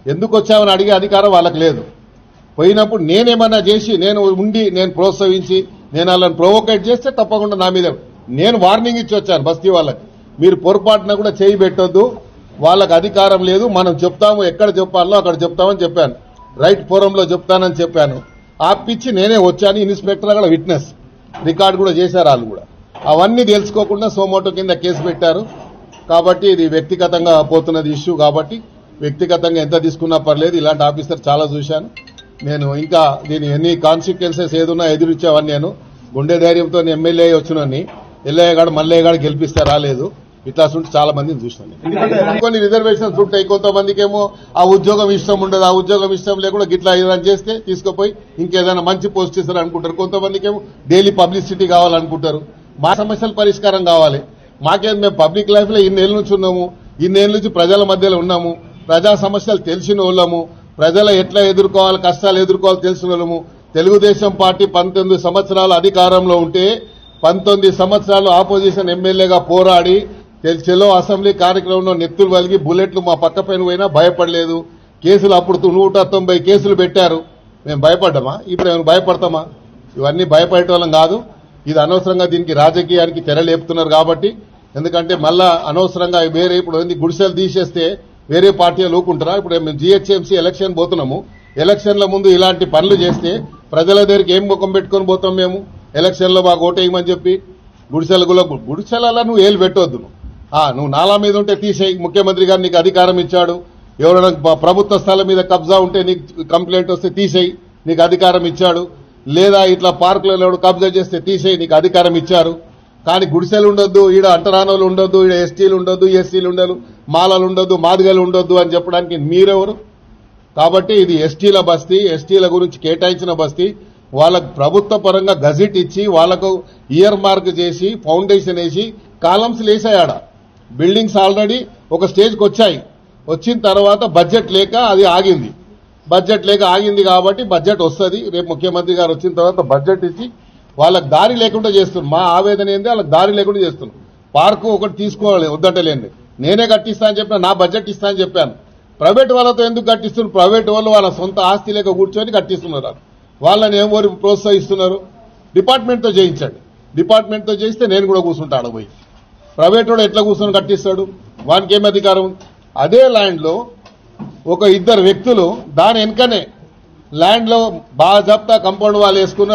ఎందుకు వచ్చామని అడిగే అధికారం వాళ్ళకి లేదు. పోయినప్పుడు నేనేమన్నా చేసి నేను ప్రోత్సహించి నేను వాళ్ళని ప్రొవోకేట్ చేస్తే తప్పకుండా నా మీద నేను వార్నింగ్ ఇచ్చి వచ్చాను బస్తీ వాళ్ళకి. మీరు పొరపాటున కూడా చేయి పెట్టొద్దు, వాళ్ళకి అధికారం లేదు, మనం చెప్తాము, ఎక్కడ చెప్పాలో అక్కడ చెప్తామని చెప్పాను. రైట్ ఫోరంలో చెప్తానని చెప్పాను. ఆపిచ్చి నేనే వచ్చాను. ఇన్స్పెక్టర్ కూడా విట్నెస్ రికార్డు కూడా చేశారు వాళ్ళు కూడా. అవన్నీ తెలుసుకోకుండా సోమోటో కింద కేసు పెట్టారు. కాబట్టి ఇది వ్యక్తిగతంగా పోతున్నది ఇష్యూ. కాబట్టి వ్యక్తిగతంగా ఎంత తీసుకున్నా పర్లేదు. ఇలాంటి ఆఫీసర్ చాలా చూశాను నేను. ఇంకా దీని ఎన్ని కాన్సిక్వెన్సెస్ ఏదున్నా ఎదురిచ్చేవాడిని నేను. గుండె ధైర్యంతో ఎమ్మెల్యే వచ్చినని ఎల్లయ్యగాడు మల్లయ్యగాడు గెలిపిస్తే రాలేదు. ఇట్లా చాలా మందిని చూసినాను. కొన్ని రిజర్వేషన్స్ ఉంటాయి. కొంతమందికేమో ఆ ఉద్యోగం ఇష్టం ఉండదు, ఆ ఉద్యోగం ఇష్టం లేకుండా గిట్లా ఏదైనా చేస్తే తీసుకుపోయి ఇంకేదైనా మంచి పోస్ట్ ఇస్తారు అనుకుంటారు. కొంతమందికేమో డైలీ పబ్లిసిటీ కావాలనుకుంటారు. మా సమస్యల పరిష్కారం కావాలి. మాకేం మేము పబ్లిక్ లైఫ్ లో ఇన్నేళ్ళ నుంచి ఉన్నాము, ఇన్నేళ్ళ నుంచి ప్రజల మధ్యలో ఉన్నాము, ప్రజా సమస్యలు తెలిసిన వాళ్ళము, ప్రజల ఎట్లా ఎదుర్కోవాలి, కష్టాలు ఎదుర్కోవాలి తెలిసిన వాళ్ళము. తెలుగుదేశం పార్టీ 19 సంవత్సరాలు అధికారంలో ఉంటే 19 సంవత్సరాలు ఆపోజిషన్ ఎమ్మెల్యేగా పోరాడి చెలో అసెంబ్లీ కార్యక్రమంలో నెత్తులు వలిగి బుల్లెట్లు మా పక్క పైన పోయినా భయపడలేదు. కేసులు అప్పుడు 190 కేసులు పెట్టారు. మేము భయపడ్డామా? ఇప్పుడు మేము భయపడతామా? ఇవన్నీ భయపడేటోళ్ళం కాదు. ఇది అనవసరంగా దీనికి రాజకీయానికి తెరలేపుతున్నారు కాబట్టి. ఎందుకంటే మళ్ళా అనవసరంగా వేరే ఇప్పుడు గుడిసెలు తీసేస్తే వేరే పార్టీలు ఊకుంటారా? ఇప్పుడు మేము జీహెచ్ఎంసీ ఎలక్షన్ పోతున్నాము. ఎలక్షన్ల ముందు ఇలాంటి పనులు చేస్తే ప్రజల దగ్గరికి ఏం ముఖం పెట్టుకొని పోతాం మేము? ఎలక్షన్లో మాకు ఓటేయమని చెప్పి గుడిసెలలో నువ్వు ఏలు పెట్టొద్దు. నువ్వు నాలా మీద ఉంటే తీసేయి. ముఖ్యమంత్రి గారు నీకు అధికారం ఇచ్చాడు. ఎవరైనా ప్రభుత్వ స్థలం మీద కబ్జా ఉంటే నీకు కంప్లైంట్ వస్తే తీసేయి, నీకు అధికారం ఇచ్చాడు. లేదా ఇట్లా పార్కులలో కబ్జా చేస్తే తీసేయి, నీకు అధికారం ఇచ్చారు. కానీ గుడిసెలు ఉండొద్దు, ఈడ అంటరానోళ్ళు ఉండొద్దు, ఈడ ఎస్టీలు ఉండొద్దు, ఎస్సీలు ఉండదు, మాలలు ఉండొద్దు, మాదిగలు ఉండొద్దు అని చెప్పడానికి మీరెవరు? కాబట్టి ఇది ఎస్టీల బస్తీ, ఎస్టీల గురించి కేటాయించిన బస్తీ. వాళ్ళకు ప్రభుత్వ పరంగా గజెట్ ఇచ్చి వాళ్లకు ఇయర్ మార్క్ చేసి ఫౌండేషన్ వేసి కాలమ్స్ లేసాయాడ. బిల్డింగ్స్ ఆల్రెడీ ఒక స్టేజ్కి వచ్చాయి. వచ్చిన తర్వాత బడ్జెట్ లేక అది ఆగింది. బడ్జెట్ లేక ఆగింది కాబట్టి బడ్జెట్ వస్తుంది. రేపు ముఖ్యమంత్రి గారు వచ్చిన తర్వాత బడ్జెట్ ఇచ్చి వాళ్ళకి దారి లేకుండా చేస్తున్నారు. మా ఆవేదన ఏంది, వాళ్ళకి దారి లేకుండా చేస్తున్నారు. పార్కు ఒకటి తీసుకోవాలి, వద్దంటలేండి. నేనే కట్టిస్తా అని చెప్పిన, నా బడ్జెట్ ఇస్తా అని చెప్పాను. ప్రైవేట్ వాళ్ళతో ఎందుకు కట్టిస్తున్నారు? ప్రైవేట్ వాళ్ళు వాళ్ళ సొంత ఆస్తి లేక కూర్చొని కట్టిస్తున్నారు. వాళ్ళని ఏమో ప్రోత్సహిస్తున్నారు. డిపార్ట్మెంట్తో చేయించండి. డిపార్ట్మెంట్తో చేయిస్తే నేను కూడా కూర్చుంటా ఆడపోయి. ప్రైవేట్ వాడు ఎట్లా కూర్చొని కట్టిస్తాడు? వానికి ఏం అధికారం? అదే ల్యాండ్లో ఒక 2 వ్యక్తులు దాని వెనుకనే ల్యాండ్లో బాగా జప్తా కంపౌండ్ వాళ్ళు వేసుకుని